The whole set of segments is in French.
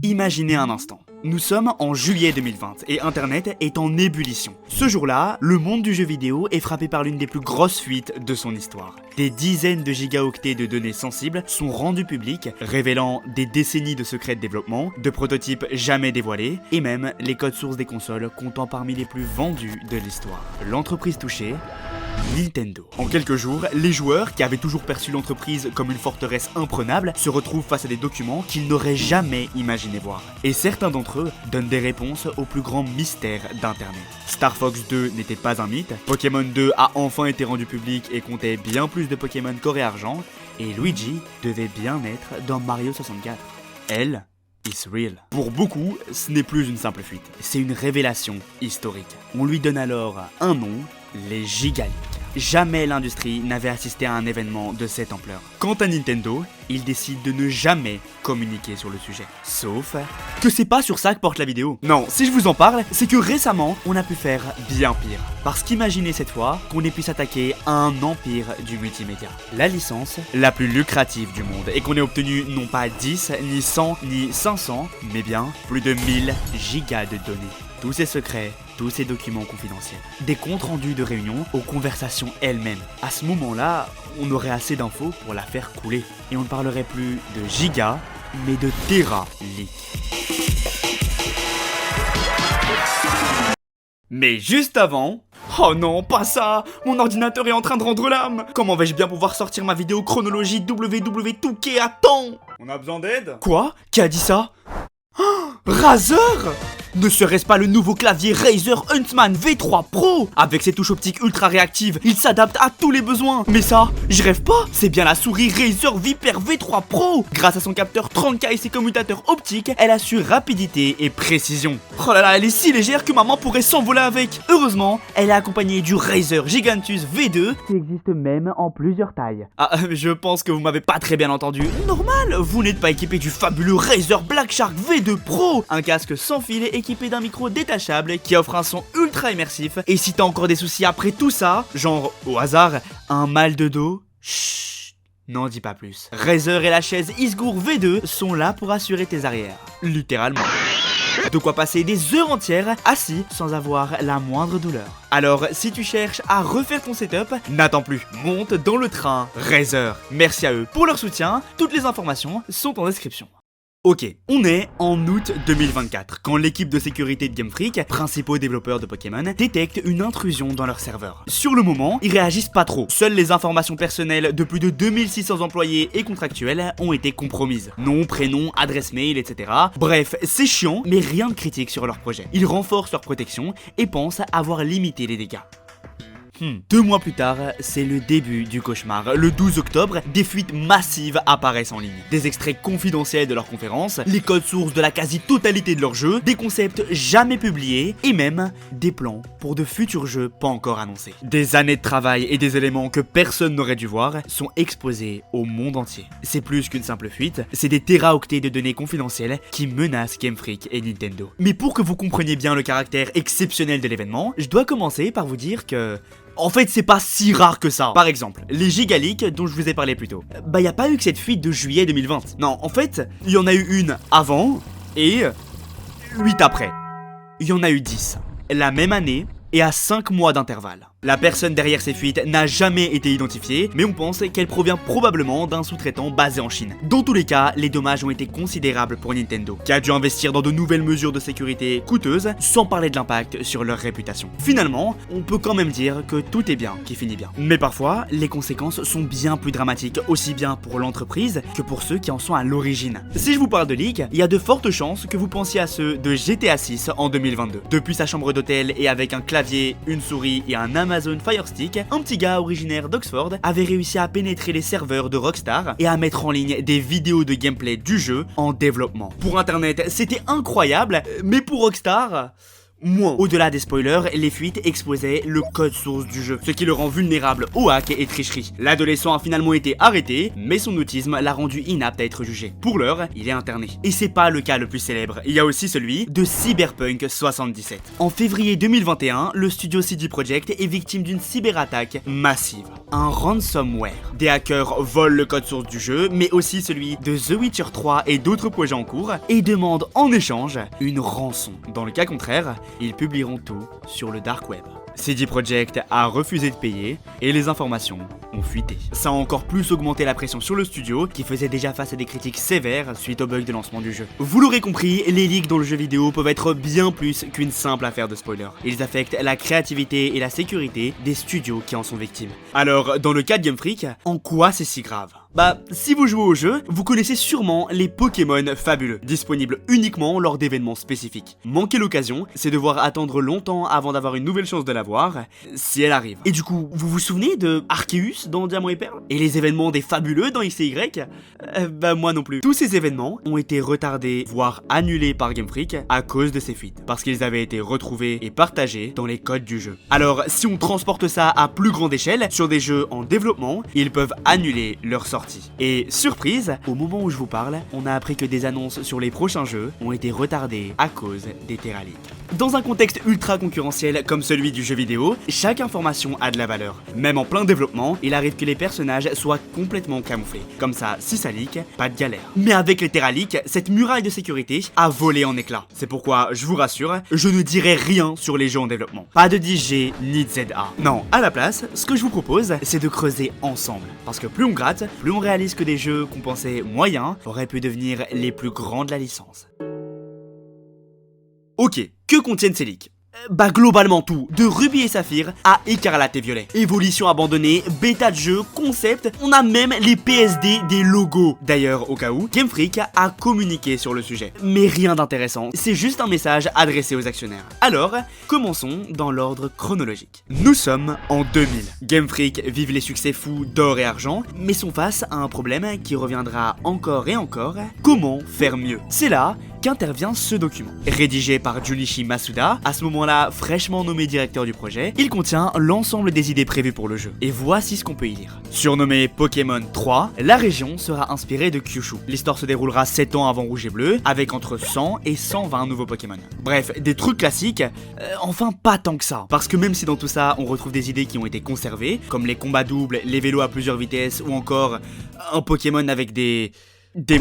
Imaginez un instant. Nous sommes en juillet 2020 et Internet est en ébullition. Ce jour-là, le monde du jeu vidéo est frappé par l'une des plus grosses fuites de son histoire. Des dizaines de gigaoctets de données sensibles sont rendus publics, révélant des décennies de secrets de développement, de prototypes jamais dévoilés, et même les codes sources des consoles comptant parmi les plus vendus de l'histoire. L'entreprise touchée, Nintendo. En quelques jours, les joueurs, qui avaient toujours perçu l'entreprise comme une forteresse imprenable, se retrouvent face à des documents qu'ils n'auraient jamais imaginé voir. Et certains d'entre eux donnent des réponses aux plus grands mystères d'Internet. Star Fox 2 n'était pas un mythe, Pokémon 2 a enfin été rendu public et comptait bien plus de Pokémon qu'or et argent, et Luigi devait bien être dans Mario 64. Elle is real. Pour beaucoup, ce n'est plus une simple fuite, c'est une révélation historique. On lui donne alors un nom, les Giga Leaks. Jamais l'industrie n'avait assisté à un événement de cette ampleur. Quant à Nintendo, il décide de ne jamais communiquer sur le sujet. Sauf que c'est pas sur ça que porte la vidéo. Non, si je vous en parle, c'est que récemment, on a pu faire bien pire. Parce qu'imaginez cette fois qu'on ait pu s'attaquer à un empire du multimédia. La licence la plus lucrative du monde et qu'on ait obtenu non pas 10, ni 100, ni 500, mais bien plus de 1000 gigas de données. Tous ces secrets, tous ces documents confidentiels. Des comptes rendus de réunions aux conversations elles-mêmes. À ce moment-là, on aurait assez d'infos pour la faire couler. Et on ne parlerait plus de giga, mais de téra leaks. Mais juste avant... Oh non, pas ça! Mon ordinateur est en train de rendre l'âme! Comment vais-je bien pouvoir sortir ma vidéo chronologie WW2K à temps? On a besoin d'aide? Quoi? Qui a dit ça? Oh, Razer! Ne serait-ce pas le nouveau clavier Razer Huntsman V3 Pro? Avec ses touches optiques ultra réactives, il s'adapte à tous les besoins. Mais ça, je rêve pas, c'est bien la souris Razer Viper V3 Pro. Grâce à son capteur 30K et ses commutateurs optiques, elle assure rapidité et précision. Oh là là, elle est si légère que maman pourrait s'envoler avec. Heureusement, elle est accompagnée du Razer Gigantus V2, qui existe même en plusieurs tailles. Ah, je pense que vous m'avez pas très bien entendu. Normal, vous n'êtes pas équipé du fabuleux Razer Black Shark V2 Pro, un casque sans fil et équipé d'un micro détachable qui offre un son ultra immersif. Et si t'as encore des soucis après tout ça, genre au hasard, un mal de dos, chut, n'en dis pas plus. Razer et la chaise Isgur V2 sont là pour assurer tes arrières, littéralement. De quoi passer des heures entières assis sans avoir la moindre douleur. Alors, si tu cherches à refaire ton setup, n'attends plus, monte dans le train Razer. Merci à eux pour leur soutien, toutes les informations sont en description. Ok, on est en août 2024, quand l'équipe de sécurité de Game Freak, principaux développeurs de Pokémon, détecte une intrusion dans leur serveur. Sur le moment, ils réagissent pas trop. Seules les informations personnelles de plus de 2600 employés et contractuels ont été compromises. Nom, prénom, adresse mail, etc. Bref, c'est chiant, mais rien de critique sur leur projet. Ils renforcent leur protection et pensent avoir limité les dégâts. 2 mois plus tard, c'est le début du cauchemar. Le 12 octobre, des fuites massives apparaissent en ligne. Des extraits confidentiels de leurs conférences, les codes sources de la quasi-totalité de leurs jeux, des concepts jamais publiés, et même des plans pour de futurs jeux pas encore annoncés. Des années de travail et des éléments que personne n'aurait dû voir sont exposés au monde entier. C'est plus qu'une simple fuite, c'est des téraoctets de données confidentielles qui menacent Game Freak et Nintendo. Mais pour que vous compreniez bien le caractère exceptionnel de l'événement, je dois commencer par vous dire que... En fait, c'est pas si rare que ça. Par exemple, les Giga Leaks dont je vous ai parlé plus tôt. Bah, y a pas eu que cette fuite de juillet 2020. Non, en fait, il y en a eu une avant et 8 après. Il y en a eu 10. La même année et à 5 mois d'intervalle. La personne derrière ces fuites n'a jamais été identifiée, mais on pense qu'elle provient probablement d'un sous-traitant basé en Chine. Dans tous les cas, les dommages ont été considérables pour Nintendo, qui a dû investir dans de nouvelles mesures de sécurité coûteuses, sans parler de l'impact sur leur réputation. Finalement, on peut quand même dire que tout est bien qui finit bien. Mais parfois, les conséquences sont bien plus dramatiques, aussi bien pour l'entreprise que pour ceux qui en sont à l'origine. Si je vous parle de leaks, il y a de fortes chances que vous pensiez à ceux de GTA 6 en 2022. Depuis sa chambre d'hôtel et avec un clavier, une souris et un Amazon Fire Stick, un petit gars originaire d'Oxford avait réussi à pénétrer les serveurs de Rockstar et à mettre en ligne des vidéos de gameplay du jeu en développement. Pour Internet, c'était incroyable, mais pour Rockstar... moins. Au-delà des spoilers, les fuites exposaient le code source du jeu, ce qui le rend vulnérable aux hacks et tricheries. L'adolescent a finalement été arrêté, mais son autisme l'a rendu inapte à être jugé. Pour l'heure, il est interné. Et c'est pas le cas le plus célèbre, il y a aussi celui de Cyberpunk 77. En février 2021, le studio CD Projekt est victime d'une cyberattaque massive. un ransomware. Des hackers volent le code source du jeu, mais aussi celui de The Witcher 3 et d'autres projets en cours, et demandent en échange une rançon. Dans le cas contraire, ils publieront tout sur le dark web. CD Projekt a refusé de payer et les informations ont fuité. Ça a encore plus augmenté la pression sur le studio qui faisait déjà face à des critiques sévères suite au bug de lancement du jeu. Vous l'aurez compris, les leaks dans le jeu vidéo peuvent être bien plus qu'une simple affaire de spoiler. Ils affectent la créativité et la sécurité des studios qui en sont victimes. Alors, dans le cas de Game Freak, en quoi c'est si grave ? Bah, si vous jouez au jeu, vous connaissez sûrement les Pokémon fabuleux, disponibles uniquement lors d'événements spécifiques. Manquer l'occasion, c'est devoir attendre longtemps avant d'avoir une nouvelle chance de l'avoir, si elle arrive. Et du coup, vous vous souvenez de Arceus dans Diamant et Perle ? Et les événements des fabuleux dans X et Y ? Bah moi non plus. Tous ces événements ont été retardés, voire annulés par Game Freak à cause de ces fuites, parce qu'ils avaient été retrouvés et partagés dans les codes du jeu. Alors, si on transporte ça à plus grande échelle, sur des jeux en développement, ils peuvent annuler leur sortie. Et surprise, au moment où je vous parle, on a appris que des annonces sur les prochains jeux ont été retardées à cause des Terra-Leaks. Dans un contexte ultra concurrentiel comme celui du jeu vidéo, chaque information a de la valeur. Même en plein développement, il arrive que les personnages soient complètement camouflés. Comme ça, si ça leak, pas de galère. Mais avec les Terra-Leaks, cette muraille de sécurité a volé en éclats. C'est pourquoi, je vous rassure, je ne dirai rien sur les jeux en développement. Pas de 10G ni de ZA. Non, à la place, ce que je vous propose, c'est de creuser ensemble. Parce que plus on gratte, plus on réalise que des jeux qu'on pensait moyens auraient pu devenir les plus grands de la licence. Ok, que contiennent ces leaks ? Bah globalement tout, de Ruby et Saphir à Écarlate et Violet. Évolution abandonnée, bêta de jeu, concept, on a même les PSD des logos. D'ailleurs, au cas où, Game Freak a communiqué sur le sujet. Mais rien d'intéressant, c'est juste un message adressé aux actionnaires. Alors, commençons dans l'ordre chronologique. Nous sommes en 2000. Game Freak vive les succès fous d'or et argent, mais sont face à un problème qui reviendra encore et encore. Comment faire mieux ? C'est là qu'intervient ce document. Rédigé par Junichi Masuda, à ce moment-là fraîchement nommé directeur du projet, il contient l'ensemble des idées prévues pour le jeu. Et voici ce qu'on peut y lire. Surnommé Pokémon 3, la région sera inspirée de Kyushu. L'histoire se déroulera 7 ans avant Rouge et Bleu, avec entre 100 et 120 nouveaux Pokémon. Bref, des trucs classiques, enfin pas tant que ça. Parce que même si dans tout ça, on retrouve des idées qui ont été conservées, comme les combats doubles, les vélos à plusieurs vitesses, ou encore un Pokémon avec des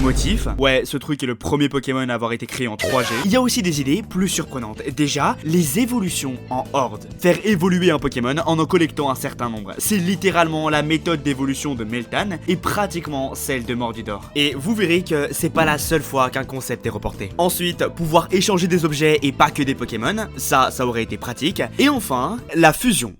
motifs. Ouais, ce truc est le premier Pokémon à avoir été créé en 3G. Il y a aussi des idées plus surprenantes. Déjà, les évolutions en horde. Faire évoluer un Pokémon en collectant un certain nombre. C'est littéralement la méthode d'évolution de Meltan et pratiquement celle de Mordidor. Et vous verrez que c'est pas la seule fois qu'un concept est reporté. Ensuite, pouvoir échanger des objets et pas que des Pokémon. Ça aurait été pratique. Et enfin, la fusion.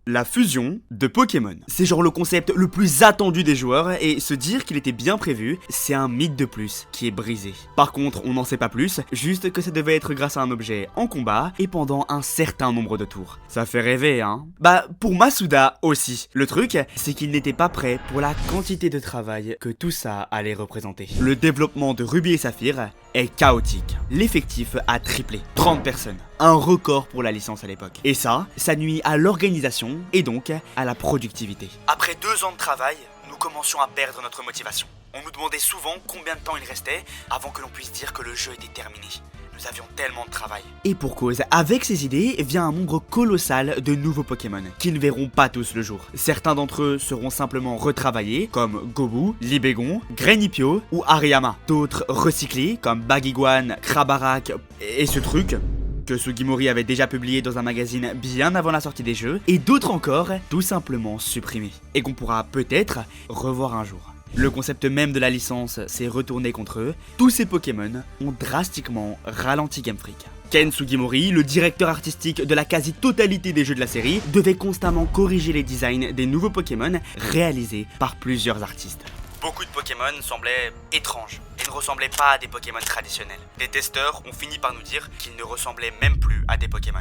La fusion de Pokémon. C'est genre le concept le plus attendu des joueurs et se dire qu'il était bien prévu, c'est un mythe de plus qui est brisé. Par contre, on n'en sait pas plus, juste que ça devait être grâce à un objet en combat et pendant un certain nombre de tours. Ça fait rêver, hein? Bah, pour Masuda aussi. Le truc, c'est qu'il n'était pas prêt pour la quantité de travail que tout ça allait représenter. Le développement de Ruby et Saphir est chaotique. L'effectif a triplé, 30 personnes. Un record pour la licence à l'époque. Et ça nuit à l'organisation et donc à la productivité. Après 2 ans de travail, nous commencions à perdre notre motivation. On nous demandait souvent combien de temps il restait avant que l'on puisse dire que le jeu était terminé. Nous avions tellement de travail. Et pour cause, avec ces idées vient un nombre colossal de nouveaux Pokémon qui ne verront pas tous le jour. Certains d'entre eux seront simplement retravaillés comme Gobu, Libégon, Greninpio ou Hariyama. D'autres recyclés comme Bagiguan, Krabarak et ce truc que Sugimori avait déjà publié dans un magazine bien avant la sortie des jeux, et d'autres encore tout simplement supprimés, et qu'on pourra peut-être revoir un jour. Le concept même de la licence s'est retourné contre eux, tous ces Pokémon ont drastiquement ralenti Game Freak. Ken Sugimori, le directeur artistique de la quasi-totalité des jeux de la série, devait constamment corriger les designs des nouveaux Pokémon réalisés par plusieurs artistes. Beaucoup de Pokémon semblaient étranges et ne ressemblaient pas à des Pokémon traditionnels. Des testeurs ont fini par nous dire qu'ils ne ressemblaient même plus à des Pokémon.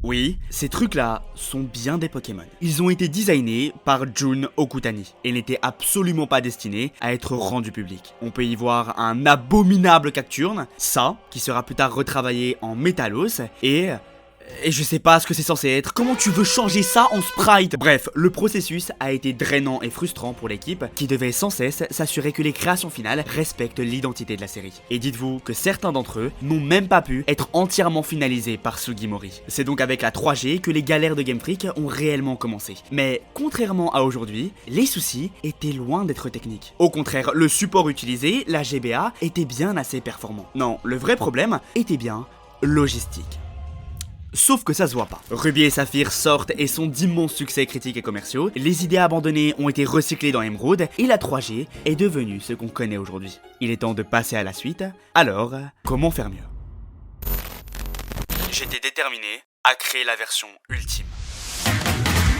Oui, ces trucs-là sont bien des Pokémon. Ils ont été designés par Jun Okutani et n'étaient absolument pas destinés à être rendus publics. On peut y voir un abominable Cacturne, ça, qui sera plus tard retravaillé en Métalos, et Et je sais pas ce que c'est censé être. Comment tu veux changer ça en sprite? Bref, le processus a été drainant et frustrant pour l'équipe qui devait sans cesse s'assurer que les créations finales respectent l'identité de la série. Et dites-vous que certains d'entre eux n'ont même pas pu être entièrement finalisés par Sugimori. C'est donc avec la 3G que les galères de Game Freak ont réellement commencé. Mais contrairement à aujourd'hui, les soucis étaient loin d'être techniques. Au contraire, le support utilisé, la GBA, était bien assez performant. Non, le vrai problème était bien logistique. Sauf que ça se voit pas. Ruby et Saphir sortent et sont d'immenses succès critiques et commerciaux, les idées abandonnées ont été recyclées dans Emerald, et la 3G est devenue ce qu'on connaît aujourd'hui. Il est temps de passer à la suite, alors comment faire mieux? J'étais déterminé à créer la version ultime.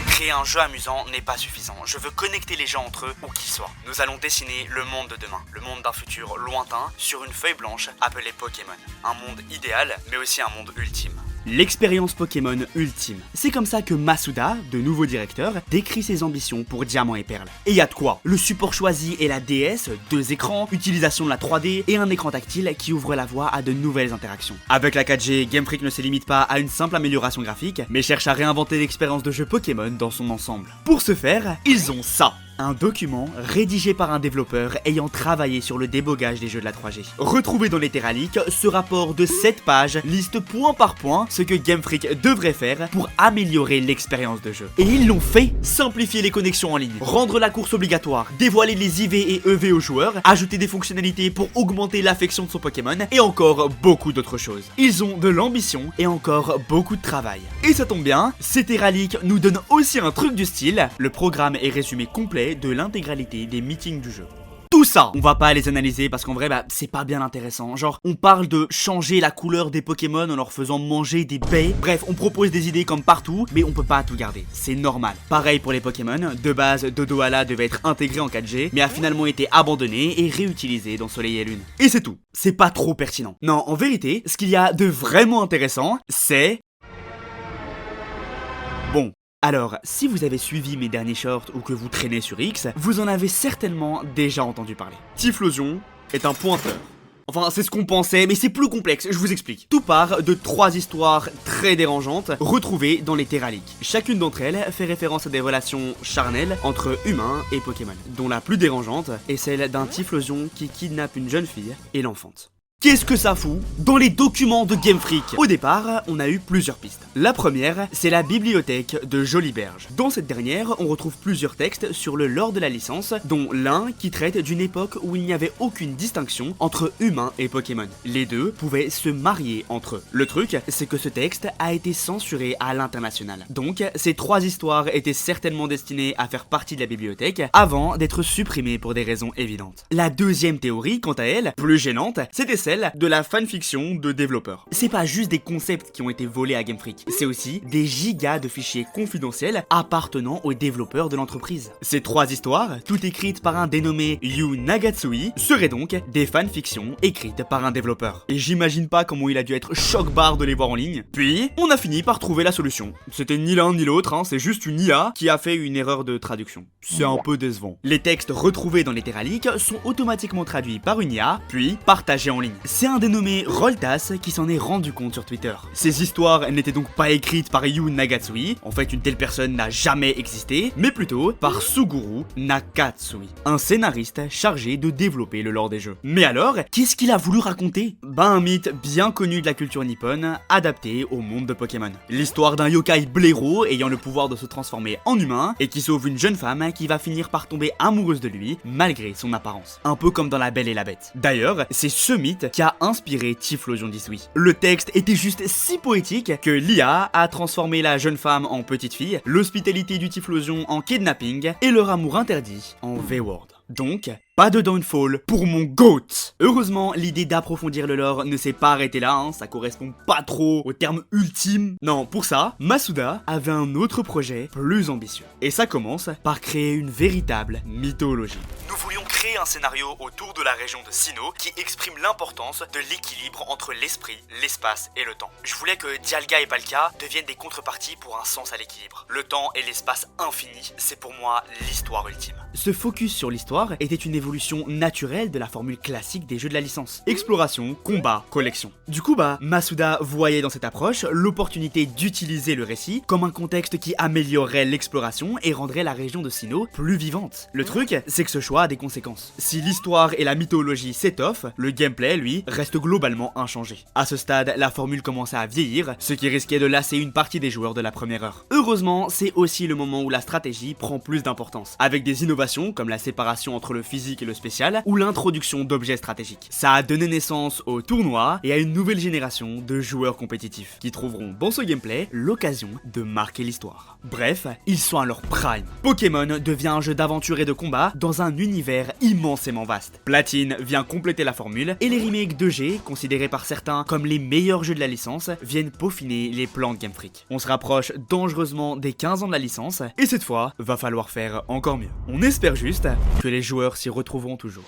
Créer un jeu amusant n'est pas suffisant, je veux connecter les gens entre eux où qu'ils soient. Nous allons dessiner le monde de demain, le monde d'un futur lointain sur une feuille blanche appelée Pokémon. Un monde idéal, mais aussi un monde ultime. L'expérience Pokémon ultime. C'est comme ça que Masuda, de nouveau directeur, décrit ses ambitions pour Diamant et Perle. Et y a de quoi. Le support choisi est la DS, 2 écrans, utilisation de la 3D et un écran tactile qui ouvre la voie à de nouvelles interactions. Avec la 4G, Game Freak ne se limite pas à une simple amélioration graphique, mais cherche à réinventer l'expérience de jeu Pokémon dans son ensemble. Pour ce faire, ils ont ça. Un document rédigé par un développeur ayant travaillé sur le débogage des jeux de la 3G. Retrouvez dans les Terraliques, ce rapport de 7 pages liste point par point ce que Game Freak devrait faire pour améliorer l'expérience de jeu. Et ils l'ont fait. Simplifier les connexions en ligne, rendre la course obligatoire, dévoiler les IV et EV aux joueurs, ajouter des fonctionnalités pour augmenter l'affection de son Pokémon et encore beaucoup d'autres choses. Ils ont de l'ambition et encore beaucoup de travail. Et ça tombe bien, ces Terraliques nous donnent aussi un truc du style. Le programme est résumé complet de l'intégralité des meetings du jeu. Tout ça, on va pas les analyser parce qu'en vrai, c'est pas bien intéressant. Genre, on parle de changer la couleur des Pokémon en leur faisant manger des baies. Bref, on propose des idées comme partout, mais on peut pas tout garder. C'est normal. Pareil pour les Pokémon. De base, Dodoala devait être intégré en 4G, mais a finalement été abandonné et réutilisé dans Soleil et Lune. Et c'est tout. C'est pas trop pertinent. Non, en vérité, ce qu'il y a de vraiment intéressant, c'est... Bon. Alors, si vous avez suivi mes derniers shorts ou que vous traînez sur X, vous en avez certainement déjà entendu parler. Typhlosion est un pointeur. Enfin, c'est ce qu'on pensait, mais c'est plus complexe, je vous explique. Tout part de 3 histoires très dérangeantes retrouvées dans les Terraliques. Chacune d'entre elles fait référence à des relations charnelles entre humains et Pokémon, dont la plus dérangeante est celle d'un Typhlosion qui kidnappe une jeune fille et l'enfante. Qu'est-ce que ça fout dans les documents de Game Freak? Au départ, on a eu plusieurs pistes. La première, c'est la bibliothèque de Joliberge. Dans cette dernière, on retrouve plusieurs textes sur le lore de la licence, dont l'un qui traite d'une époque où il n'y avait aucune distinction entre humains et Pokémon. Les deux pouvaient se marier entre eux. Le truc, c'est que ce texte a été censuré à l'international. Donc, ces 3 histoires étaient certainement destinées à faire partie de la bibliothèque avant d'être supprimées pour des raisons évidentes. La deuxième théorie, quant à elle, plus gênante, c'était celle de la fanfiction de développeurs. C'est pas juste des concepts qui ont été volés à Game Freak, c'est aussi des gigas de fichiers confidentiels appartenant aux développeurs de l'entreprise. Ces 3 histoires, toutes écrites par un dénommé Yu Nagatsui, seraient donc des fanfictions écrites par un développeur. Et j'imagine pas comment il a dû être choc-barre de les voir en ligne. Puis, on a fini par trouver la solution. C'était ni l'un ni l'autre, c'est juste une IA qui a fait une erreur de traduction. C'est un peu décevant. Les textes retrouvés dans les Terraliques sont automatiquement traduits par une IA, puis partagés en ligne. C'est un dénommé Roltas qui s'en est rendu compte sur Twitter. Ces histoires n'étaient donc pas écrites par Yu Nagatsui, en fait une telle personne n'a jamais existé, mais plutôt par Suguru Nakatsui, un scénariste chargé de développer le lore des jeux. Mais alors, qu'est-ce qu'il a voulu raconter? Un mythe bien connu de la culture nippone, adapté au monde de Pokémon. L'histoire d'un yokai blaireau ayant le pouvoir de se transformer en humain, et qui sauve une jeune femme qui va finir par tomber amoureuse de lui, malgré son apparence. Un peu comme dans La Belle et la Bête. D'ailleurs, c'est ce mythe qui a inspiré Typhlosion d'Isui. Le texte était juste si poétique que l'IA a transformé la jeune femme en petite fille, l'hospitalité du Typhlosion en kidnapping et leur amour interdit en V-Word. Donc, pas de downfall pour mon GOAT. Heureusement, l'idée d'approfondir le lore ne s'est pas arrêtée là, ça correspond pas trop au terme ultime. Non, pour ça, Masuda avait un autre projet plus ambitieux. Et ça commence par créer une véritable mythologie. Nous voulions créer un scénario autour de la région de Sinnoh qui exprime l'importance de l'équilibre entre l'esprit, l'espace et le temps. Je voulais que Dialga et Palkia deviennent des contreparties pour un sens à l'équilibre. Le temps et l'espace infini, c'est pour moi l'histoire ultime. Ce focus sur l'histoire était une évolution naturelle de la formule classique des jeux de la licence. Exploration, combat, collection. Du coup Masuda voyait dans cette approche l'opportunité d'utiliser le récit comme un contexte qui améliorerait l'exploration et rendrait la région de Sinnoh plus vivante. Le truc, c'est que ce choix a des conséquences. Si l'histoire et la mythologie s'étoffent, le gameplay, lui, reste globalement inchangé. À ce stade, la formule commençait à vieillir, ce qui risquait de lasser une partie des joueurs de la première heure. Heureusement, c'est aussi le moment où la stratégie prend plus d'importance, avec des innovations comme la séparation entre le physique et le spécial, ou l'introduction d'objets stratégiques. Ça a donné naissance au tournoi et à une nouvelle génération de joueurs compétitifs, qui trouveront dans ce gameplay l'occasion de marquer l'histoire. Bref, ils sont à leur prime. Pokémon devient un jeu d'aventure et de combat dans un univers immensément vaste. Platine vient compléter la formule, et les remakes 2G, considérés par certains comme les meilleurs jeux de la licence, viennent peaufiner les plans de Game Freak. On se rapproche dangereusement des 15 ans de la licence, et cette fois, va falloir faire encore mieux. On espère juste que les joueurs s'y retrouveront toujours.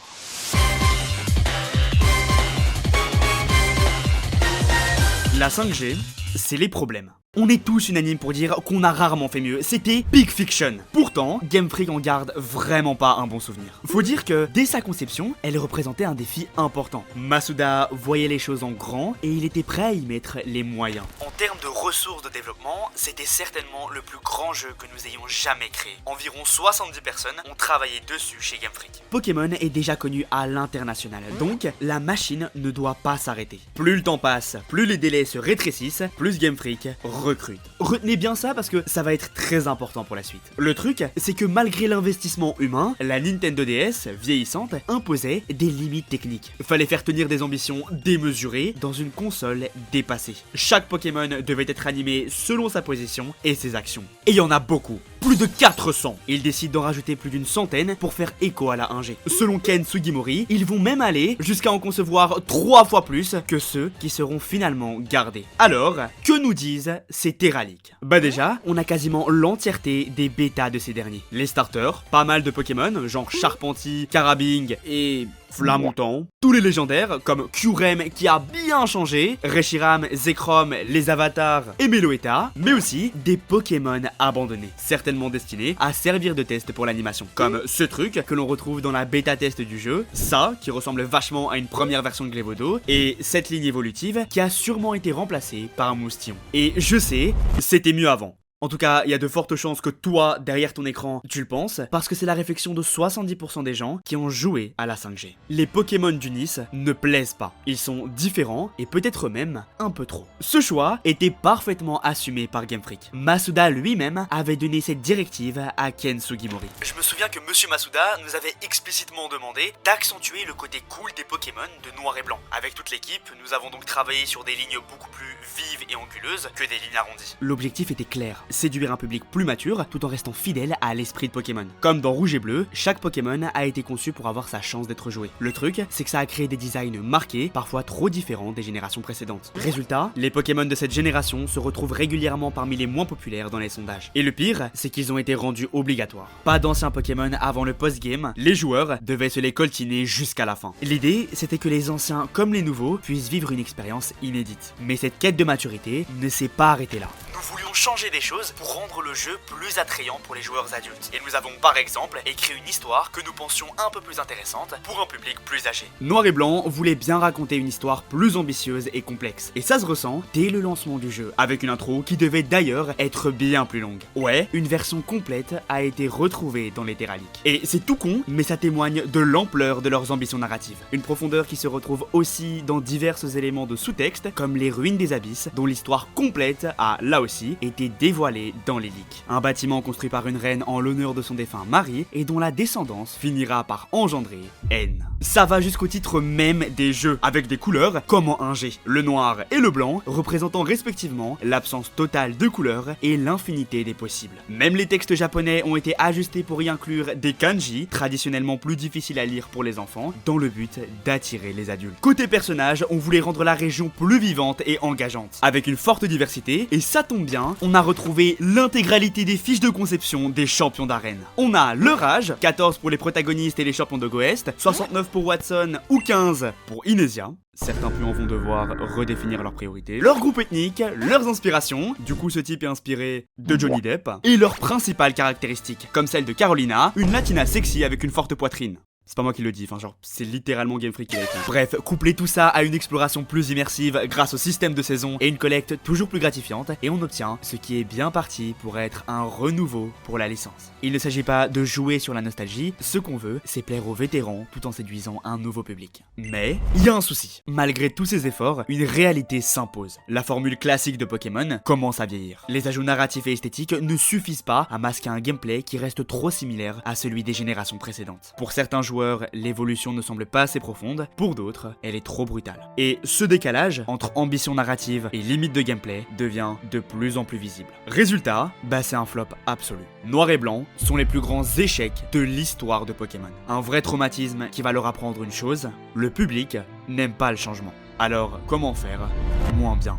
La 5G, c'est les problèmes. On est tous unanimes pour dire qu'on a rarement fait mieux, c'était Big Fiction. Pourtant, Game Freak en garde vraiment pas un bon souvenir. Faut dire que, dès sa conception, elle représentait un défi important. Masuda voyait les choses en grand et il était prêt à y mettre les moyens. En termes de ressources de développement, c'était certainement le plus grand jeu que nous ayons jamais créé. Environ 70 personnes ont travaillé dessus chez Game Freak. Pokémon est déjà connu à l'international, donc la machine ne doit pas s'arrêter. Plus le temps passe, plus les délais se rétrécissent, plus Game Freak recrute. Retenez bien ça parce que ça va être très important pour la suite. Le truc, c'est que malgré l'investissement humain, la Nintendo DS, vieillissante, imposait des limites techniques. Fallait faire tenir des ambitions démesurées dans une console dépassée. Chaque Pokémon devait être animé selon sa position et ses actions. Et il y en a beaucoup. Plus de 400. Ils décident d'en rajouter plus d'une centaine pour faire écho à la 1G. Selon Ken Sugimori, ils vont même aller jusqu'à en concevoir 3 fois plus que ceux qui seront finalement gardés. Alors, que nous disent ces Terraliques? Bah déjà, on a quasiment l'entièreté des bêtas de ces derniers. Les starters, pas mal de Pokémon, genre Charpentier, Carabing et Flamontant. Tous les légendaires, comme Kyurem qui a bien changé, Reshiram, Zekrom, les avatars et Meloetta, mais aussi des Pokémon abandonnés, certainement destinés à servir de test pour l'animation, comme ce truc que l'on retrouve dans la bêta test du jeu, ça qui ressemble vachement à une première version de Glévodo, et cette ligne évolutive qui a sûrement été remplacée par un Moustillon. Et je sais, c'était mieux avant. En tout cas, il y a de fortes chances que toi, derrière ton écran, tu le penses, parce que c'est la réflexion de 70% des gens qui ont joué à la 5G. Les Pokémon d'Unis ne plaisent pas. Ils sont différents et peut-être même un peu trop. Ce choix était parfaitement assumé par Game Freak. Masuda lui-même avait donné cette directive à Ken Sugimori. Je me souviens que Monsieur Masuda nous avait explicitement demandé d'accentuer le côté cool des Pokémon de noir et blanc. Avec toute l'équipe, nous avons donc travaillé sur des lignes beaucoup plus vives et anguleuses que des lignes arrondies. L'objectif était clair. Séduire un public plus mature tout en restant fidèle à l'esprit de Pokémon. Comme dans Rouge et Bleu, chaque Pokémon a été conçu pour avoir sa chance d'être joué. Le truc, c'est que ça a créé des designs marqués, parfois trop différents des générations précédentes. Résultat, les Pokémon de cette génération se retrouvent régulièrement parmi les moins populaires dans les sondages. Et le pire, c'est qu'ils ont été rendus obligatoires. Pas d'anciens Pokémon avant le post-game, les joueurs devaient se les coltiner jusqu'à la fin. L'idée, c'était que les anciens comme les nouveaux puissent vivre une expérience inédite. Mais cette quête de maturité ne s'est pas arrêtée là. Nous voulions changer des choses pour rendre le jeu plus attrayant pour les joueurs adultes. Et nous avons par exemple écrit une histoire que nous pensions un peu plus intéressante pour un public plus âgé. Noir et Blanc voulait bien raconter une histoire plus ambitieuse et complexe. Et ça se ressent dès le lancement du jeu, avec une intro qui devait d'ailleurs être bien plus longue. Ouais, une version complète a été retrouvée dans les Terraliques. Et c'est tout con, mais ça témoigne de l'ampleur de leurs ambitions narratives. Une profondeur qui se retrouve aussi dans divers éléments de sous-texte, comme les ruines des abysses, dont l'histoire complète a, là aussi, été dévoilée dans les leaks. Un bâtiment construit par une reine en l'honneur de son défunt mari et dont la descendance finira par engendrer haine. Ça va jusqu'au titre même des jeux, avec des couleurs comme en 1G. Le noir et le blanc représentant respectivement l'absence totale de couleurs et l'infinité des possibles. Même les textes japonais ont été ajustés pour y inclure des kanji, traditionnellement plus difficiles à lire pour les enfants, dans le but d'attirer les adultes. Côté personnages, on voulait rendre la région plus vivante et engageante, avec une forte diversité, et ça tombe bien, on a retrouvé retrouver l'intégralité des fiches de conception des champions d'arène. On a leur âge, 14 pour les protagonistes et les champions de Goest, 69 pour Watson ou 15 pour Inesia. Certains puants vont devoir redéfinir leurs priorités, leur groupe ethnique, leurs inspirations, du coup ce type est inspiré de Johnny Depp, et leurs principales caractéristiques, comme celle de Carolina, une latina sexy avec une forte poitrine. C'est pas moi qui le dis, enfin genre, c'est littéralement Game Freak qui l'a écrit. Bref, couplez tout ça à une exploration plus immersive grâce au système de saison et une collecte toujours plus gratifiante, et on obtient ce qui est bien parti pour être un renouveau pour la licence. Il ne s'agit pas de jouer sur la nostalgie, ce qu'on veut, c'est plaire aux vétérans tout en séduisant un nouveau public. Mais, il y a un souci. Malgré tous ces efforts, une réalité s'impose. La formule classique de Pokémon commence à vieillir. Les ajouts narratifs et esthétiques ne suffisent pas à masquer un gameplay qui reste trop similaire à celui des générations précédentes. Pour certains joueurs, l'évolution ne semble pas assez profonde, pour d'autres, elle est trop brutale. Et ce décalage entre ambition narrative et limite de gameplay devient de plus en plus visible. Résultat, c'est un flop absolu. Noir et Blanc sont les plus grands échecs de l'histoire de Pokémon. Un vrai traumatisme qui va leur apprendre une chose, le public n'aime pas le changement. Alors, comment faire moins bien ?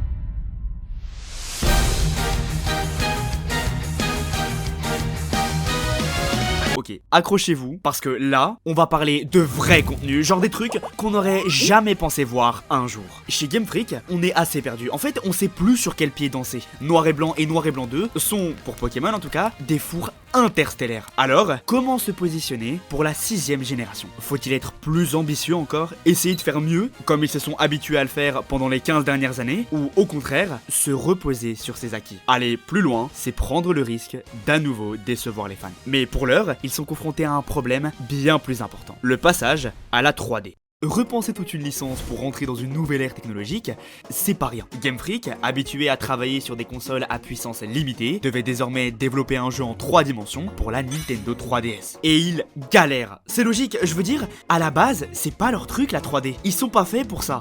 Ok, accrochez-vous, parce que là, on va parler de vrai contenu, genre des trucs qu'on n'aurait jamais pensé voir un jour. Chez Game Freak, on est assez perdu. En fait, on sait plus sur quel pied danser. Noir et Blanc 2 sont, pour Pokémon en tout cas, des fours interstellaires. Alors, comment se positionner pour la 6ème génération? Faut-il être plus ambitieux encore? Essayer de faire mieux, comme ils se sont habitués à le faire pendant les 15 dernières années? Ou au contraire, se reposer sur ses acquis? Aller plus loin, c'est prendre le risque d'à nouveau décevoir les fans. Mais pour l'heure, ils sont confrontés à un problème bien plus important. Le passage à la 3D. Repenser toute une licence pour rentrer dans une nouvelle ère technologique, c'est pas rien. Game Freak, habitué à travailler sur des consoles à puissance limitée, devait désormais développer un jeu en 3 dimensions pour la Nintendo 3DS. Et ils galèrent. C'est logique, je veux dire, à la base, c'est pas leur truc la 3D. Ils sont pas faits pour ça.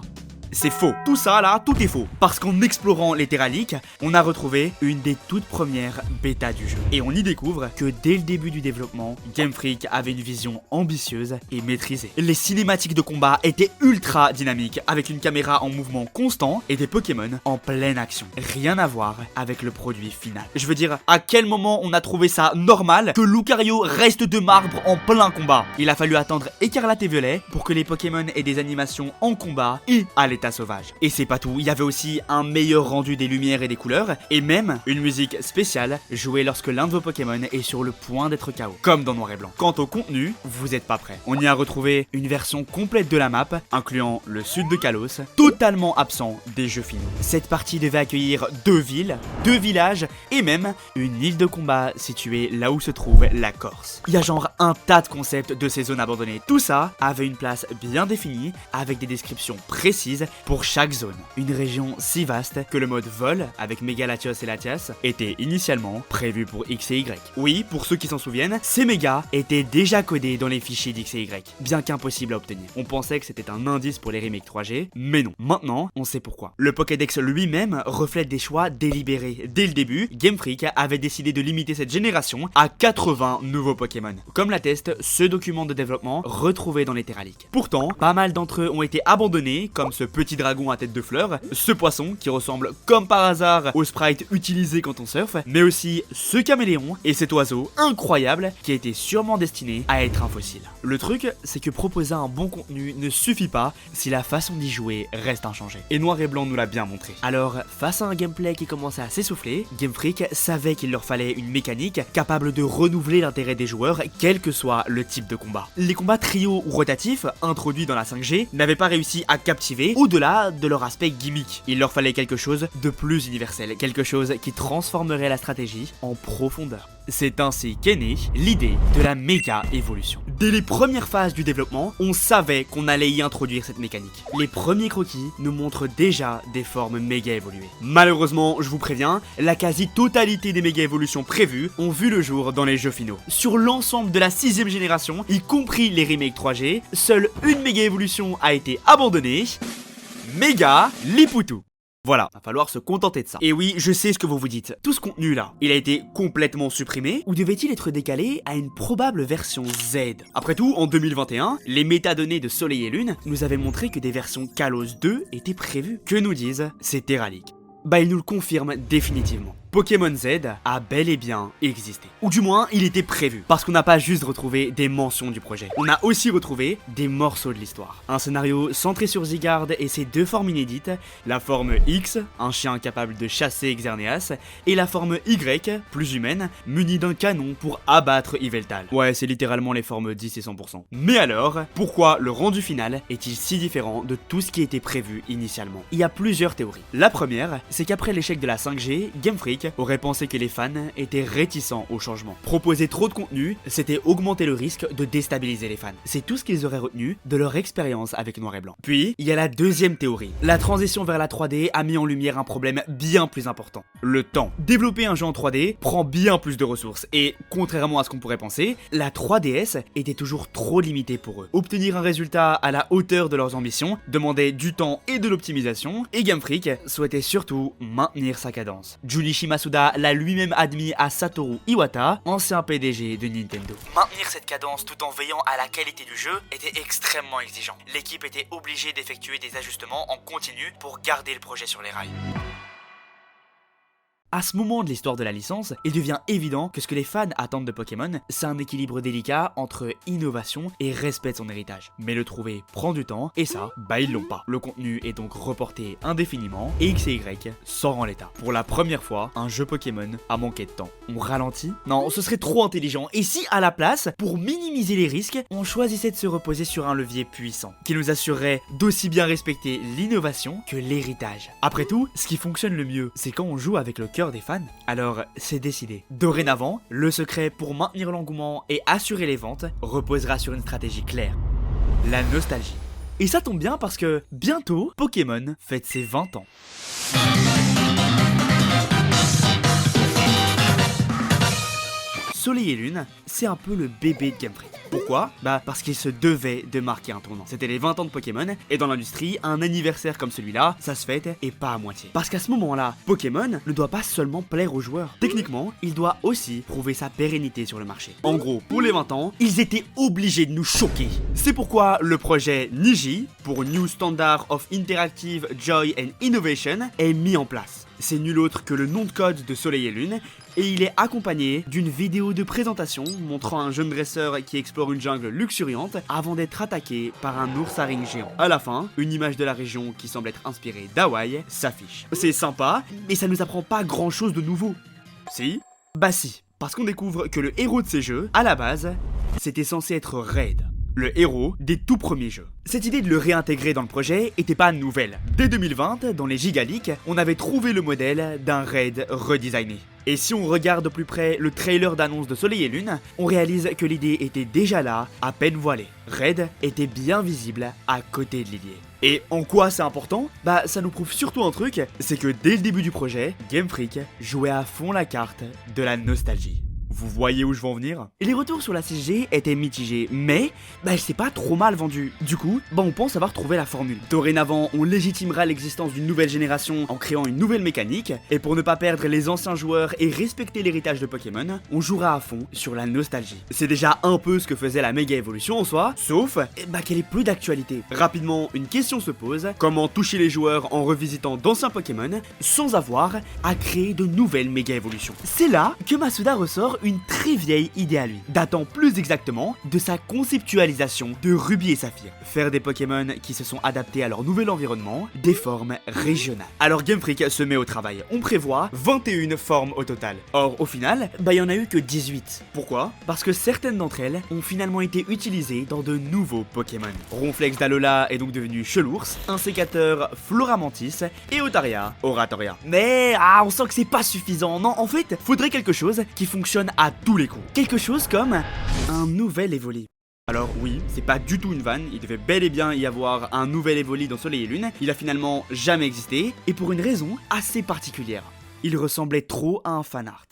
C'est faux. Tout ça là, tout est faux. Parce qu'en explorant les Terraliques, on a retrouvé une des toutes premières bêtas du jeu. Et on y découvre que dès le début du développement, Game Freak avait une vision ambitieuse et maîtrisée. Les cinématiques de combat étaient ultra dynamiques, avec une caméra en mouvement constant et des Pokémon en pleine action. Rien à voir avec le produit final. Je veux dire, à quel moment on a trouvé ça normal que Lucario reste de marbre en plein combat? Il a fallu attendre Écarlate et Violet pour que les Pokémon aient des animations en combat et à l'état sauvage. Et c'est pas tout, il y avait aussi un meilleur rendu des lumières et des couleurs, et même une musique spéciale jouée lorsque l'un de vos Pokémon est sur le point d'être KO, comme dans Noir et Blanc. Quant au contenu, vous êtes pas prêts. On y a retrouvé une version complète de la map, incluant le sud de Kalos, totalement absent des jeux finaux. Cette partie devait accueillir 2 villes, 2 villages, et même une île de combat située là où se trouve la Corse. Il y a genre un tas de concepts de ces zones abandonnées. Tout ça avait une place bien définie, avec des descriptions précises pour chaque zone. Une région si vaste que le mode vol, avec Méga Latios et Latias, était initialement prévu pour X et Y. Oui, pour ceux qui s'en souviennent, ces mégas étaient déjà codés dans les fichiers d'X et Y, bien qu'impossible à obtenir. On pensait que c'était un indice pour les remakes 3G, mais non. Maintenant, on sait pourquoi. Le Pokédex lui-même reflète des choix délibérés. Dès le début, Game Freak avait décidé de limiter cette génération à 80 nouveaux Pokémon. Comme l'atteste ce document de développement retrouvé dans les Terraliques. Pourtant, pas mal d'entre eux ont été abandonnés, comme ce petit dragon à tête de fleur, ce poisson qui ressemble comme par hasard au sprite utilisé quand on surfe, mais aussi ce caméléon et cet oiseau incroyable qui était sûrement destiné à être un fossile. Le truc, c'est que proposer un bon contenu ne suffit pas si la façon d'y jouer reste inchangée. Et Noir et Blanc nous l'a bien montré. Alors, face à un gameplay qui commençait à s'essouffler, Game Freak savait qu'il leur fallait une mécanique capable de renouveler l'intérêt des joueurs, quel que soit le type de combat. Les combats trio ou rotatifs, introduits dans la 5G, n'avaient pas réussi à captiver au-delà de leur aspect gimmick. Il leur fallait quelque chose de plus universel, quelque chose qui transformerait la stratégie en profondeur. C'est ainsi qu'est née l'idée de la méga évolution. Dès les premières phases du développement, on savait qu'on allait y introduire cette mécanique. Les premiers croquis nous montrent déjà des formes méga évoluées. Malheureusement, je vous préviens, la quasi-totalité des méga évolutions prévues ont vu le jour dans les jeux finaux. Sur l'ensemble de la 6ème génération, y compris les remakes 3G, seule une méga évolution a été abandonnée. Méga Lipoutou. Voilà, va falloir se contenter de ça. Et oui, je sais ce que vous vous dites. Tout ce contenu là, il a été complètement supprimé ou devait-il être décalé à une probable version Z? Après tout, en 2021, les métadonnées de Soleil et Lune nous avaient montré que des versions Kalos 2 étaient prévues. Que nous disent ces Terraliques? Ils nous le confirment définitivement. Pokémon Z a bel et bien existé. Ou du moins, il était prévu. Parce qu'on n'a pas juste retrouvé des mentions du projet. On a aussi retrouvé des morceaux de l'histoire. Un scénario centré sur Zygarde et ses deux formes inédites, la forme X, un chien capable de chasser Xerneas, et la forme Y, plus humaine, munie d'un canon pour abattre Yveltal. Ouais, c'est littéralement les formes 10 et 100%. Mais alors, pourquoi le rendu final est-il si différent de tout ce qui était prévu initialement? Il y a plusieurs théories. La première, c'est qu'après l'échec de la 5G, Game Freak aurait pensé que les fans étaient réticents au changement. Proposer trop de contenu, c'était augmenter le risque de déstabiliser les fans. C'est tout ce qu'ils auraient retenu de leur expérience avec Noir et Blanc. Puis, il y a la deuxième théorie. La transition vers la 3D a mis en lumière un problème bien plus important. Le temps. Développer un jeu en 3D prend bien plus de ressources et, contrairement à ce qu'on pourrait penser, la 3DS était toujours trop limitée pour eux. Obtenir un résultat à la hauteur de leurs ambitions demandait du temps et de l'optimisation, et Game Freak souhaitait surtout maintenir sa cadence. Junichi Masuda l'a lui-même admis à Satoru Iwata, ancien PDG de Nintendo. Maintenir cette cadence tout en veillant à la qualité du jeu était extrêmement exigeant. L'équipe était obligée d'effectuer des ajustements en continu pour garder le projet sur les rails. À ce moment de l'histoire de la licence, il devient évident que ce que les fans attendent de Pokémon, c'est un équilibre délicat entre innovation et respect de son héritage. Mais le trouver prend du temps, et ça, ils l'ont pas. Le contenu est donc reporté indéfiniment, et X et Y s'en rend l'état. Pour la première fois, un jeu Pokémon a manqué de temps. On ralentit? Non, ce serait trop intelligent. Et si, à la place, pour minimiser les risques, on choisissait de se reposer sur un levier puissant, qui nous assurerait d'aussi bien respecter l'innovation que l'héritage. Après tout, ce qui fonctionne le mieux, c'est quand on joue avec le cœur des fans. Alors, c'est décidé. Dorénavant, le secret pour maintenir l'engouement et assurer les ventes reposera sur une stratégie claire. La nostalgie. Et ça tombe bien parce que, bientôt, Pokémon fête ses 20 ans. Soleil et Lune, c'est un peu le bébé de Game Freak. Pourquoi? Parce qu'il se devait de marquer un tournant. C'était les 20 ans de Pokémon, et dans l'industrie, un anniversaire comme celui-là, ça se fête et pas à moitié. Parce qu'à ce moment-là, Pokémon ne doit pas seulement plaire aux joueurs. Techniquement, il doit aussi prouver sa pérennité sur le marché. En gros, pour les 20 ans, ils étaient obligés de nous choquer. C'est pourquoi le projet Niji, pour New Standard of Interactive Joy and Innovation, est mis en place. C'est nul autre que le nom de code de Soleil et Lune, et il est accompagné d'une vidéo de présentation montrant un jeune dresseur qui explore une jungle luxuriante avant d'être attaqué par un ours à ring géant. À la fin, une image de la région qui semble être inspirée d'Hawaï s'affiche. C'est sympa, mais ça nous apprend pas grand chose de nouveau. Si? Si, parce qu'on découvre que le héros de ces jeux, à la base, c'était censé être Red, le héros des tout premiers jeux. Cette idée de le réintégrer dans le projet était pas nouvelle. Dès 2020, dans les Gigaleaks, on avait trouvé le modèle d'un Red redesigné. Et si on regarde de plus près le trailer d'annonce de Soleil et Lune, on réalise que l'idée était déjà là, à peine voilée. Red était bien visible à côté de Lillier. Et en quoi c'est important? Ça nous prouve surtout un truc, c'est que dès le début du projet, Game Freak jouait à fond la carte de la nostalgie. Vous voyez où je veux en venir? Et les retours sur la CG étaient mitigés, mais elle s'est pas trop mal vendue. Du coup, on pense avoir trouvé la formule. Dorénavant, on légitimera l'existence d'une nouvelle génération en créant une nouvelle mécanique, et pour ne pas perdre les anciens joueurs et respecter l'héritage de Pokémon, on jouera à fond sur la nostalgie. C'est déjà un peu ce que faisait la méga évolution en soi, sauf qu'elle est plus d'actualité. Rapidement, une question se pose: comment toucher les joueurs en revisitant d'anciens Pokémon sans avoir à créer de nouvelles méga évolutions? C'est là que Masuda ressort une très vieille idée à lui, datant plus exactement de sa conceptualisation de Ruby et Saphir. Faire des Pokémon qui se sont adaptés à leur nouvel environnement, des formes régionales. Alors Game Freak se met au travail. On prévoit 21 formes au total. Or, au final, il y en a eu que 18. Pourquoi? Parce que certaines d'entre elles ont finalement été utilisées dans de nouveaux Pokémon. Ronflex d'Alola est donc devenu Chelours, un sécateur Floramantis et Otaria Oratoria. Mais on sent que c'est pas suffisant. Non, en fait, faudrait quelque chose qui fonctionne à tous les coups. Quelque chose comme un nouvel Evoli. Alors oui, c'est pas du tout une vanne, il devait bel et bien y avoir un nouvel Evoli dans Soleil et Lune, il a finalement jamais existé, et pour une raison assez particulière. Il ressemblait trop à un fanart.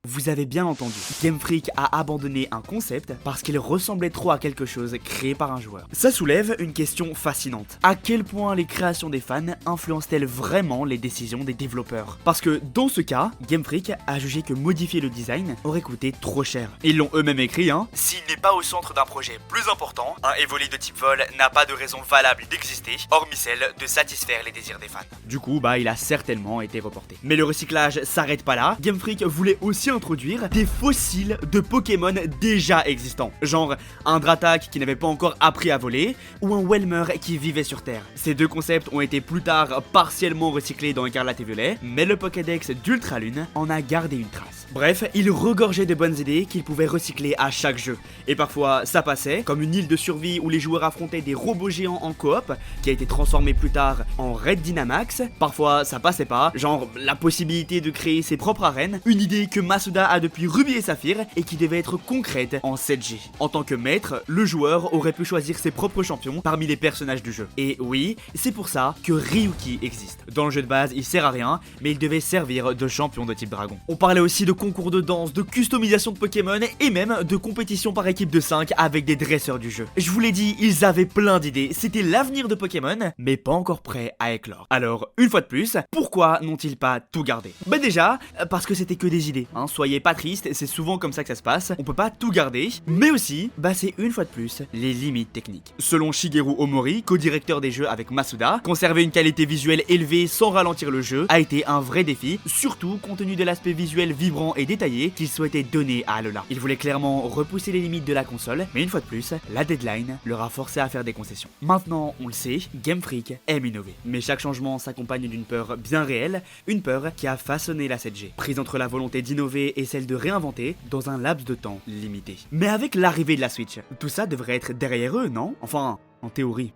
Vous avez bien entendu, Game Freak a abandonné un concept parce qu'il ressemblait trop à quelque chose créé par un joueur. Ça soulève une question fascinante. À quel point les créations des fans influencent-elles vraiment les décisions des développeurs? Parce que dans ce cas, Game Freak a jugé que modifier le design aurait coûté trop cher. Ils l'ont eux-mêmes écrit, hein. S'il n'est pas au centre d'un projet plus important, un Evoli de type vol n'a pas de raison valable d'exister, hormis celle de satisfaire les désirs des fans. Du coup, il a certainement été reporté. Mais le recyclage s'arrête pas là. Game Freak voulait aussi introduire des fossiles de Pokémon déjà existants, genre un Dratak qui n'avait pas encore appris à voler ou un Welmer qui vivait sur Terre. Ces deux concepts ont été plus tard partiellement recyclés dans Écarlate et Violet, mais le Pokédex d'Ultralune en a gardé une trace. Bref, il regorgeait de bonnes idées qu'il pouvait recycler à chaque jeu, et parfois ça passait, comme une île de survie où les joueurs affrontaient des robots géants en coop, qui a été transformé plus tard en Red Dynamax. Parfois ça passait pas, genre la possibilité de créer ses propres arènes, une idée que Masuda a depuis Ruby et Saphir et qui devait être concrète en 7G. En tant que maître, le joueur aurait pu choisir ses propres champions parmi les personnages du jeu. Et oui, c'est pour ça que Ryuki existe. Dans le jeu de base, il sert à rien, mais il devait servir de champion de type dragon. On parlait aussi de concours de danse, de customisation de Pokémon et même de compétition par équipe de 5 avec des dresseurs du jeu. Je vous l'ai dit, ils avaient plein d'idées, c'était l'avenir de Pokémon, mais pas encore prêt à éclore. Alors, une fois de plus, pourquoi n'ont-ils pas tout gardé? Déjà, parce que c'était que des idées, hein. Soyez pas tristes, c'est souvent comme ça que ça se passe, on peut pas tout garder, mais aussi, c'est une fois de plus, les limites techniques. Selon Shigeru Omori, co-directeur des jeux avec Masuda, conserver une qualité visuelle élevée sans ralentir le jeu a été un vrai défi, surtout compte tenu de l'aspect visuel vibrant et détaillé qu'il souhaitait donner à Alola. Il voulait clairement repousser les limites de la console, mais une fois de plus, la deadline leur a forcé à faire des concessions. Maintenant, on le sait, Game Freak aime innover, mais chaque changement s'accompagne d'une peur bien réelle, une peur qui a façonné la 7G, prise entre la volonté d'innover et celle de réinventer dans un laps de temps limité. Mais avec l'arrivée de la Switch, tout ça devrait être derrière eux, non? Enfin, en théorie.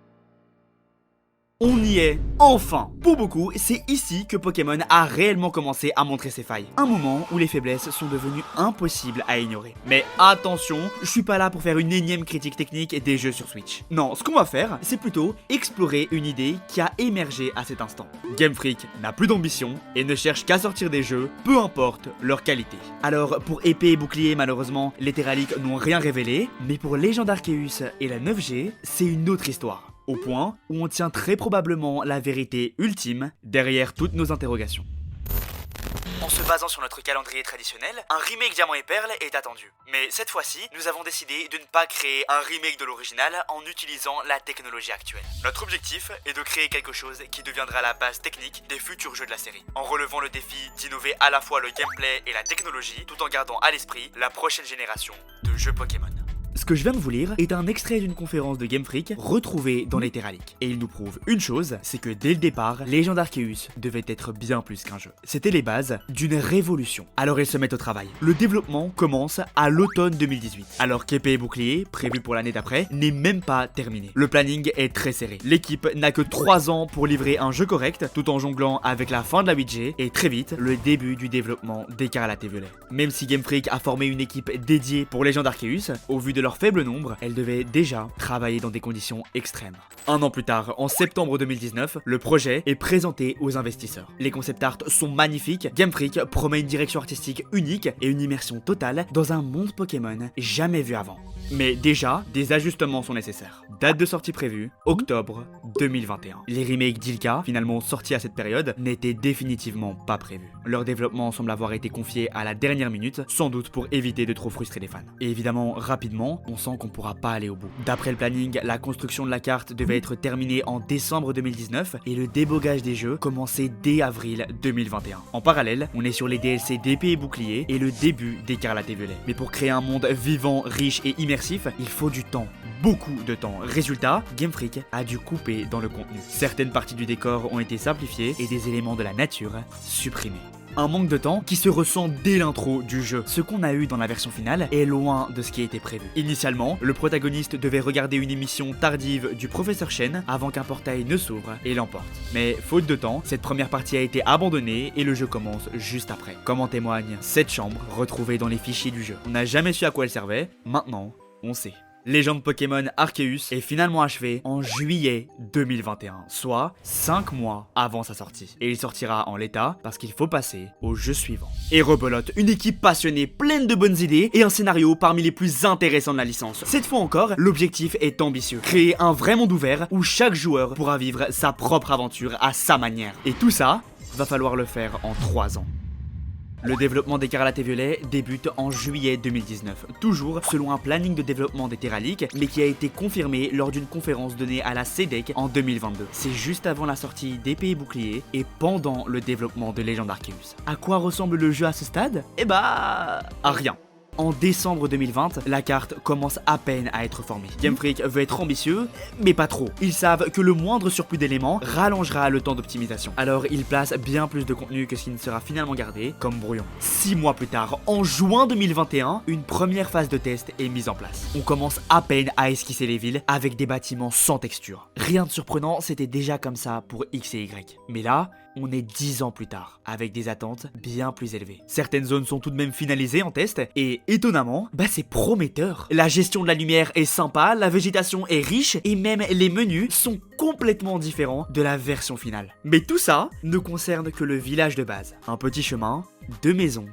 On y est, enfin! Pour beaucoup, c'est ici que Pokémon a réellement commencé à montrer ses failles. Un moment où les faiblesses sont devenues impossibles à ignorer. Mais attention, je suis pas là pour faire une énième critique technique des jeux sur Switch. Non, ce qu'on va faire, c'est plutôt explorer une idée qui a émergé à cet instant. Game Freak n'a plus d'ambition et ne cherche qu'à sortir des jeux, peu importe leur qualité. Alors, pour épée et bouclier, malheureusement, les Terraliques n'ont rien révélé, mais pour Légende Arceus et la 9G, c'est une autre histoire. Au point où on tient très probablement la vérité ultime derrière toutes nos interrogations. En se basant sur notre calendrier traditionnel, un remake Diamant et Perle est attendu. Mais cette fois-ci, nous avons décidé de ne pas créer un remake de l'original en utilisant la technologie actuelle. Notre objectif est de créer quelque chose qui deviendra la base technique des futurs jeux de la série, en relevant le défi d'innover à la fois le gameplay et la technologie, tout en gardant à l'esprit la prochaine génération de jeux Pokémon. Ce que je viens de vous lire est un extrait d'une conférence de Game Freak retrouvée dans les Terraliques. Et il nous prouve une chose, c'est que dès le départ, Légende Arceus devait être bien plus qu'un jeu. C'était les bases d'une révolution. Alors ils se mettent au travail. Le développement commence à l'automne 2018. Alors qu'épée et bouclier, prévu pour l'année d'après, n'est même pas terminé. Le planning est très serré. L'équipe n'a que 3 ans pour livrer un jeu correct, tout en jonglant avec la fin de la 8G et très vite, le début du développement d'Écarlate et Violet. Même si Game Freak a formé une équipe dédiée pour Légende Arceus, au vu de leur faible nombre, elle devait déjà travailler dans des conditions extrêmes. Un an plus tard, en septembre 2019, le projet est présenté aux investisseurs. Les concept art sont magnifiques, Game Freak promet une direction artistique unique et une immersion totale dans un monde Pokémon jamais vu avant. Mais déjà, des ajustements sont nécessaires. Date de sortie prévue, octobre 2021. Les remakes d'Ilka, finalement sortis à cette période, n'étaient définitivement pas prévus. Leur développement semble avoir été confié à la dernière minute, sans doute pour éviter de trop frustrer les fans. Et évidemment, rapidement, on sent qu'on pourra pas aller au bout. D'après le planning, la construction de la carte devait être terminée en décembre 2019 et le débogage des jeux commençait dès avril 2021. En parallèle, on est sur les DLC d'épée et bouclier et le début d'Écarlate et Violet. Mais pour créer un monde vivant, riche et immersif, il faut du temps. Beaucoup de temps. Résultat, Game Freak a dû couper dans le contenu. Certaines parties du décor ont été simplifiées et des éléments de la nature supprimés. Un manque de temps qui se ressent dès l'intro du jeu. Ce qu'on a eu dans la version finale est loin de ce qui était prévu. Initialement, le protagoniste devait regarder une émission tardive du professeur Chen avant qu'un portail ne s'ouvre et l'emporte. Mais faute de temps, cette première partie a été abandonnée et le jeu commence juste après. Comme en témoigne cette chambre retrouvée dans les fichiers du jeu. On n'a jamais su à quoi elle servait, maintenant on sait. Légende Pokémon Arceus est finalement achevé en juillet 2021, soit 5 mois avant sa sortie. Et il sortira en l'état parce qu'il faut passer au jeu suivant. Et rebelote, une équipe passionnée, pleine de bonnes idées et un scénario parmi les plus intéressants de la licence. Cette fois encore, l'objectif est ambitieux. Créer un vrai monde ouvert où chaque joueur pourra vivre sa propre aventure à sa manière. Et tout ça, va falloir le faire en 3 ans. Le développement d'Écarlate et Violet débute en juillet 2019, toujours selon un planning de développement des Terraliques, mais qui a été confirmé lors d'une conférence donnée à la CEDEC en 2022. C'est juste avant la sortie d'Épée et Bouclier et pendant le développement de Légende Arceus. À quoi ressemble le jeu à ce stade? À rien. En décembre 2020, la carte commence à peine à être formée. Game Freak veut être ambitieux, mais pas trop. Ils savent que le moindre surplus d'éléments rallongera le temps d'optimisation. Alors ils placent bien plus de contenu que ce qui ne sera finalement gardé, comme brouillon. 6 mois plus tard, en juin 2021, une première phase de test est mise en place. On commence à peine à esquisser les villes avec des bâtiments sans texture. Rien de surprenant, c'était déjà comme ça pour X et Y. Mais là, on est 10 ans plus tard, avec des attentes bien plus élevées. Certaines zones sont tout de même finalisées en test, et étonnamment, c'est prometteur. La gestion de la lumière est sympa, la végétation est riche, et même les menus sont complètement différents de la version finale. Mais tout ça ne concerne que le village de base. Un petit chemin, 2 maisons,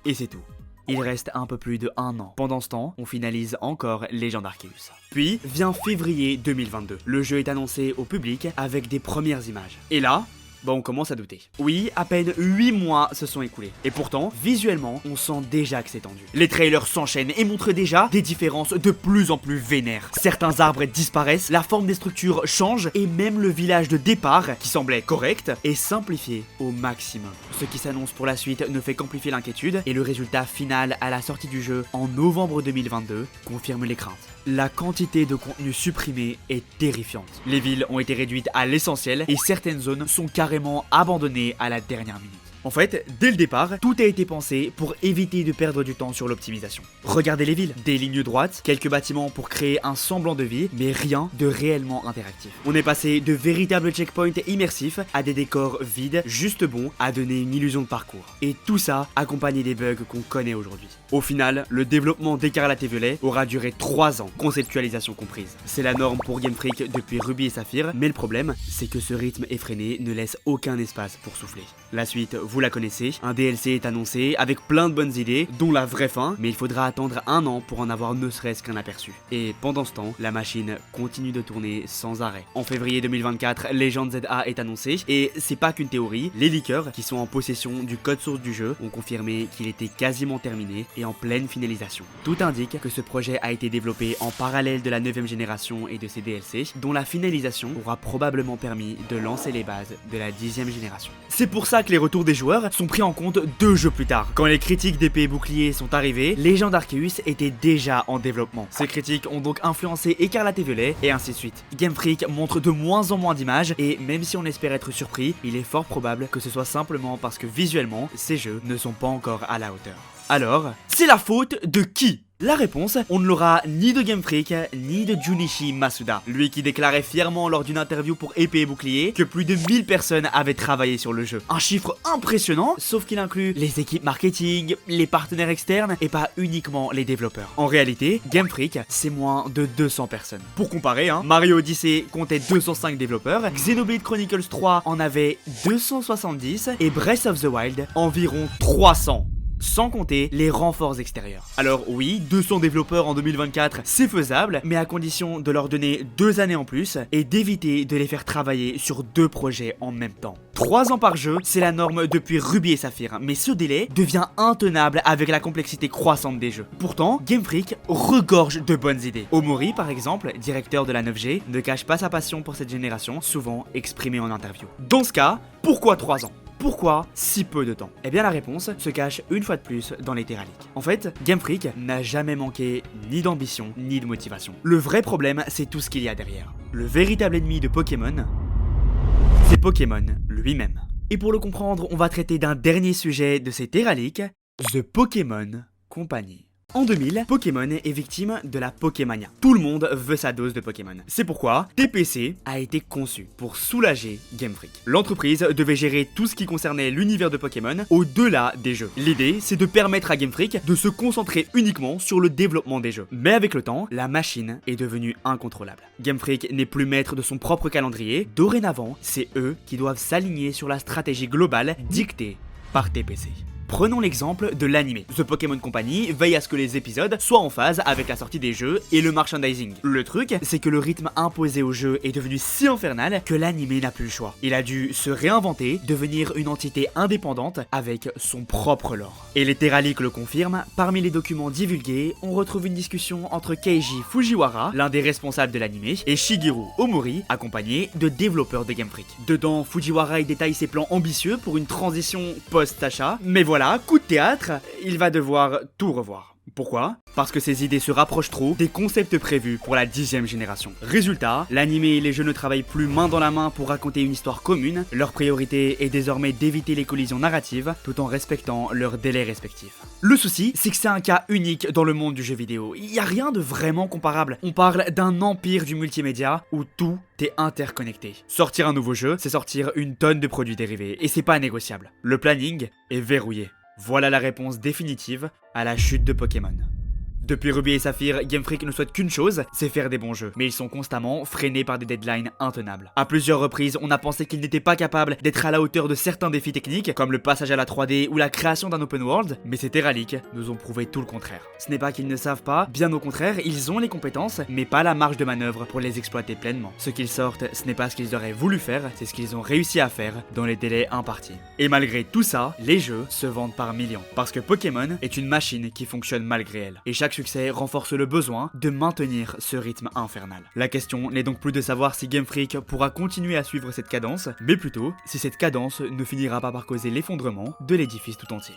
et c'est tout. Il reste un peu plus de 1 an. Pendant ce temps, on finalise encore Légende Arceus. Puis vient février 2022. Le jeu est annoncé au public avec des premières images. Et là, on commence à douter. Oui, à peine 8 mois se sont écoulés. Et pourtant, visuellement, on sent déjà que c'est tendu. Les trailers s'enchaînent et montrent déjà des différences de plus en plus vénères. Certains arbres disparaissent, la forme des structures change et même le village de départ, qui semblait correct, est simplifié au maximum. Ce qui s'annonce pour la suite ne fait qu'amplifier l'inquiétude et le résultat final à la sortie du jeu en novembre 2022 confirme les craintes. La quantité de contenu supprimé est terrifiante. Les villes ont été réduites à l'essentiel et certaines zones sont carrément abandonnées à la dernière minute. En fait, dès le départ, tout a été pensé pour éviter de perdre du temps sur l'optimisation. Regardez les villes, des lignes droites, quelques bâtiments pour créer un semblant de vie, mais rien de réellement interactif. On est passé de véritables checkpoints immersifs à des décors vides, juste bons, à donner une illusion de parcours. Et tout ça accompagné des bugs qu'on connaît aujourd'hui. Au final, le développement d'Écarlate et Violet aura duré 3 ans, conceptualisation comprise. C'est la norme pour Game Freak depuis Ruby et Saphir, mais le problème, c'est que ce rythme effréné ne laisse aucun espace pour souffler. La suite, vous la connaissez, un DLC est annoncé avec plein de bonnes idées, dont la vraie fin, mais il faudra attendre 1 an pour en avoir ne serait-ce qu'un aperçu. Et pendant ce temps, la machine continue de tourner sans arrêt. En février 2024, Legend ZA est annoncé, et c'est pas qu'une théorie, les leakers qui sont en possession du code source du jeu ont confirmé qu'il était quasiment terminé et en pleine finalisation. Tout indique que ce projet a été développé en parallèle de la 9ème génération et de ses DLC, dont la finalisation aura probablement permis de lancer les bases de la 10ème génération. C'est pour ça que les retours des joueurs sont pris en compte 2 jeux plus tard. Quand les critiques d'Épée et Bouclier sont arrivées, Légende Arceus était déjà en développement. Ces critiques ont donc influencé Écarlate et Violet et ainsi de suite. Game Freak montre de moins en moins d'images et même si on espère être surpris, il est fort probable que ce soit simplement parce que visuellement, ces jeux ne sont pas encore à la hauteur. Alors, c'est la faute de qui ? La réponse, on ne l'aura ni de Game Freak, ni de Junichi Masuda. Lui qui déclarait fièrement lors d'une interview pour Épée et Bouclier que plus de 1000 personnes avaient travaillé sur le jeu. Un chiffre impressionnant, sauf qu'il inclut les équipes marketing, les partenaires externes et pas uniquement les développeurs. En réalité, Game Freak, c'est moins de 200 personnes. Pour comparer, Mario Odyssey comptait 205 développeurs, Xenoblade Chronicles 3 en avait 270 et Breath of the Wild environ 300. Sans compter les renforts extérieurs. Alors oui, 200 développeurs en 2024, c'est faisable, mais à condition de leur donner 2 années en plus et d'éviter de les faire travailler sur 2 projets en même temps. 3 ans par jeu, c'est la norme depuis Ruby et Saphir, mais ce délai devient intenable avec la complexité croissante des jeux. Pourtant, Game Freak regorge de bonnes idées. Omori, par exemple, directeur de la 9G, ne cache pas sa passion pour cette génération, souvent exprimée en interview. Dans ce cas, pourquoi 3 ans ? Pourquoi si peu de temps? Eh bien la réponse se cache une fois de plus dans les Terraliques. En fait, Game Freak n'a jamais manqué ni d'ambition ni de motivation. Le vrai problème, c'est tout ce qu'il y a derrière. Le véritable ennemi de Pokémon, c'est Pokémon lui-même. Et pour le comprendre, on va traiter d'un dernier sujet de ces Terraliques, The Pokémon Company. En 2000, Pokémon est victime de la Pokémania. Tout le monde veut sa dose de Pokémon. C'est pourquoi TPC a été conçu pour soulager Game Freak. L'entreprise devait gérer tout ce qui concernait l'univers de Pokémon au-delà des jeux. L'idée, c'est de permettre à Game Freak de se concentrer uniquement sur le développement des jeux. Mais avec le temps, la machine est devenue incontrôlable. Game Freak n'est plus maître de son propre calendrier. Dorénavant, c'est eux qui doivent s'aligner sur la stratégie globale dictée par TPC. Prenons l'exemple de l'anime. The Pokémon Company veille à ce que les épisodes soient en phase avec la sortie des jeux et le merchandising. Le truc, c'est que le rythme imposé au jeu est devenu si infernal que l'anime n'a plus le choix. Il a dû se réinventer, devenir une entité indépendante avec son propre lore. Et les Terraliques le confirment, parmi les documents divulgués, on retrouve une discussion entre Keiji Fujiwara, l'un des responsables de l'anime, et Shigeru Omori, accompagné de développeurs de Game Freak. Dedans, Fujiwara y détaille ses plans ambitieux pour une transition post-achat, mais voilà, coup de théâtre, il va devoir tout revoir. Pourquoi? Parce que ses idées se rapprochent trop des concepts prévus pour la 10e génération. Résultat, l'anime et les jeux ne travaillent plus main dans la main pour raconter une histoire commune, leur priorité est désormais d'éviter les collisions narratives tout en respectant leurs délais respectifs. Le souci, c'est que c'est un cas unique dans le monde du jeu vidéo, il n'y a rien de vraiment comparable. On parle d'un empire du multimédia où tout est interconnecté. Sortir un nouveau jeu, c'est sortir une tonne de produits dérivés, et c'est pas négociable. Le planning est verrouillé. Voilà la réponse définitive à la chute de Pokémon. Depuis Ruby et Saphir, Game Freak ne souhaite qu'une chose, c'est faire des bons jeux. Mais ils sont constamment freinés par des deadlines intenables. À plusieurs reprises, on a pensé qu'ils n'étaient pas capables d'être à la hauteur de certains défis techniques, comme le passage à la 3D ou la création d'un open world, mais ces Terraliques nous ont prouvé tout le contraire. Ce n'est pas qu'ils ne savent pas, bien au contraire, ils ont les compétences, mais pas la marge de manœuvre pour les exploiter pleinement. Ce qu'ils sortent, ce n'est pas ce qu'ils auraient voulu faire, c'est ce qu'ils ont réussi à faire dans les délais impartis. Et malgré tout ça, les jeux se vendent par millions. Parce que Pokémon est une machine qui fonctionne malgré elle. Et chaque succès renforce le besoin de maintenir ce rythme infernal. La question n'est donc plus de savoir si Game Freak pourra continuer à suivre cette cadence, mais plutôt si cette cadence ne finira pas par causer l'effondrement de l'édifice tout entier.